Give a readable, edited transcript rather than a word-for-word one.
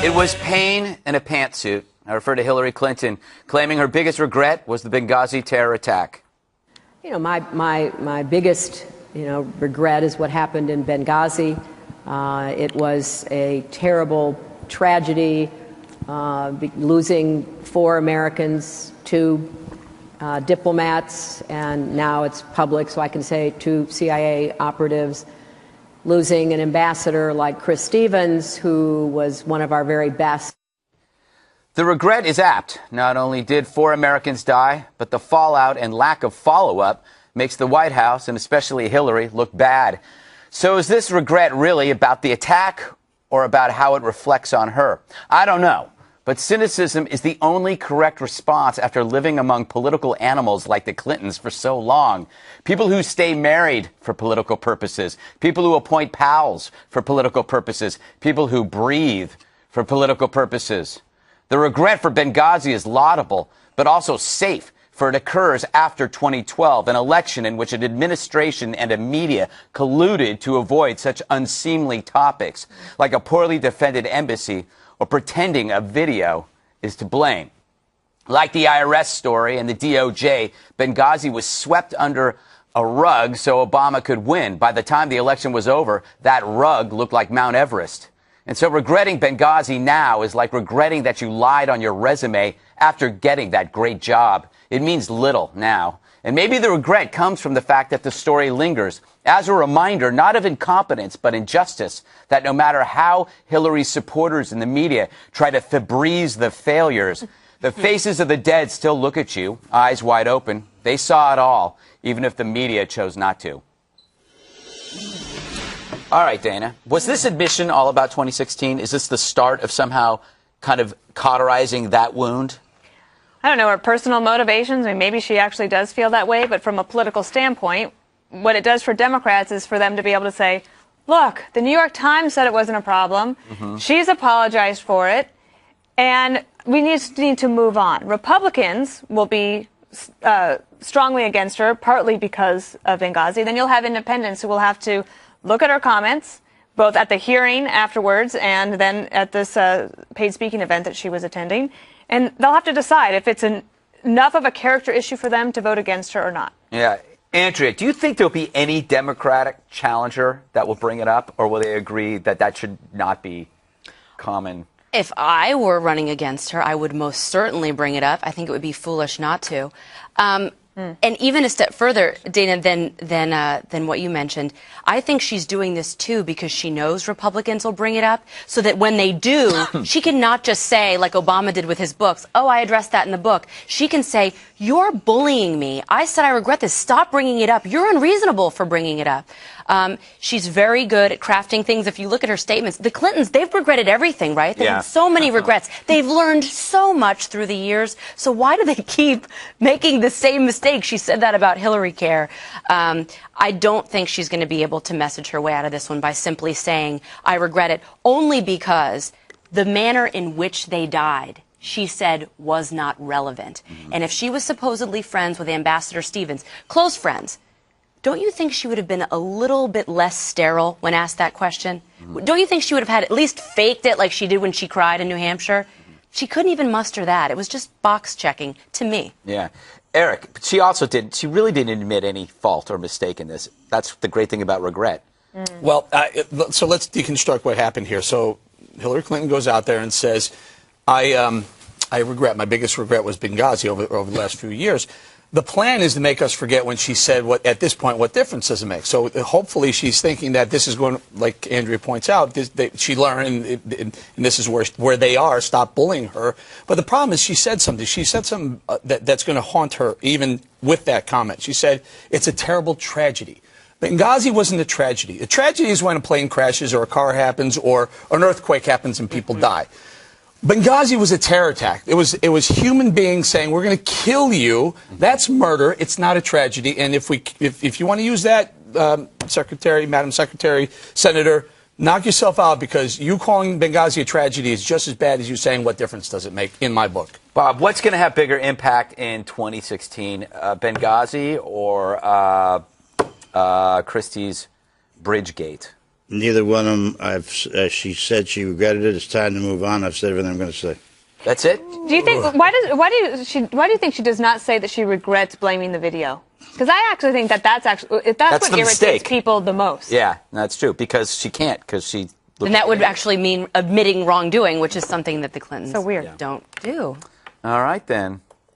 It was pain in a pantsuit. I refer to Hillary Clinton claiming her biggest regret was the Benghazi terror attack. You know, my biggest, regret is what happened in Benghazi. It was a terrible tragedy, losing 4 Americans, 2 diplomats, and now it's public, so I can say 2 CIA operatives, losing an ambassador like Chris Stevens, who was one of our very best. The regret is apt. Not only did 4 Americans die, but the fallout and lack of follow-up makes the White House, and especially Hillary, look bad. So is this regret really about the attack or about how it reflects on her? I don't know. But cynicism is the only correct response after living among political animals like the Clintons for so long. People who stay married for political purposes. People who appoint pals for political purposes. People who breathe for political purposes. The regret for Benghazi is laudable, but also safe, for it occurs after 2012, an election in which an administration and a media colluded to avoid such unseemly topics, like a poorly defended embassy or pretending a video is to blame. Like the IRS story and the DOJ, Benghazi was swept under a rug so Obama could win. By the time the election was over, that rug looked like Mount Everest. And so regretting Benghazi now is like regretting that you lied on your resume after getting that great job. It means little now. And maybe the regret comes from the fact that the story lingers as a reminder, not of incompetence, but injustice, that no matter how Hillary's supporters in the media try to Febreze the failures, the faces of the dead still look at you, eyes wide open. They saw it all, even if the media chose not to. All right, Dana, was this admission all about 2016? Is this the start of somehow kind of cauterizing that wound? I don't know her personal motivations. I mean, maybe she actually does feel that way. But from a political standpoint, what it does for Democrats is for them to be able to say, look, the New York Times said it wasn't a problem. She's apologized for it. And we need to move on. Republicans will be strongly against her, partly because of Benghazi. Then you'll have independents who will have to look at her comments, both at the hearing afterwards and then at this paid speaking event that she was attending. And they'll have to decide if it's enough of a character issue for them to vote against her or not. Yeah. Andrea, do you think there'll be any Democratic challenger that will bring it up, or will they agree that that should not be common? If I were running against her, I would most certainly bring it up. I think it would be foolish not to. And even a step further, Dana, than what you mentioned, I think she's doing this, too, because she knows Republicans will bring it up, so that when they do, she can not just say, like Obama did with his books, oh, I addressed that in the book. She can say, you're bullying me. I said I regret this. Stop bringing it up. You're unreasonable for bringing it up. She's very good at crafting things. If you look at her statements, the Clintons, they've regretted everything, right? They've had so many regrets. They've learned so much through the years. So why do they keep making the same mistake? She said that about Hillary Care. I don't think she's going to be able to message her way out of this one by simply saying, I regret it, only because the manner in which they died, she said, was not relevant. And if she was supposedly friends with Ambassador Stevens, close friends, don't you think she would have been a little bit less sterile when asked that question? Don't you think she would have had at least faked it like she did when she cried in New Hampshire? She couldn't even muster that. It was just box checking to me. Yeah. Eric, but she really didn't admit any fault or mistake in this. That's the great thing about regret. Well, so let's deconstruct what happened here. So Hillary Clinton goes out there and says, I regret, my biggest regret was Benghazi over the last few years. The plan is to make us forget when she said, at this point, what difference does it make? So hopefully she's thinking that this is going, like Andrea points out, she learned, and this is where they are, stop bullying her. But the problem is she said something. She said something that's going to haunt her, even with that comment. She said, it's a terrible tragedy. Benghazi wasn't a tragedy. A tragedy is when a plane crashes or a car happens or an earthquake happens and people die. Benghazi was a terror attack. It was human beings saying, we're going to kill you. That's murder. It's not a tragedy. And if you want to use that, Madam Secretary, Senator, knock yourself out, because you calling Benghazi a tragedy is just as bad as you saying, what difference does it make, in my book. Bob, what's going to have bigger impact in 2016, Benghazi or Christie's Bridgegate? Neither one of them. She said she regretted it. It's time to move on. I've said everything I'm going to say. That's it? Do you think why do you think she does not say that she regrets blaming the video? Because I actually think that's what irritates mistake. people the most. Yeah, that's true, because she can't, because she... And that would actually mean admitting wrongdoing, which is something that the Clintons So weird. don't do. All right, then.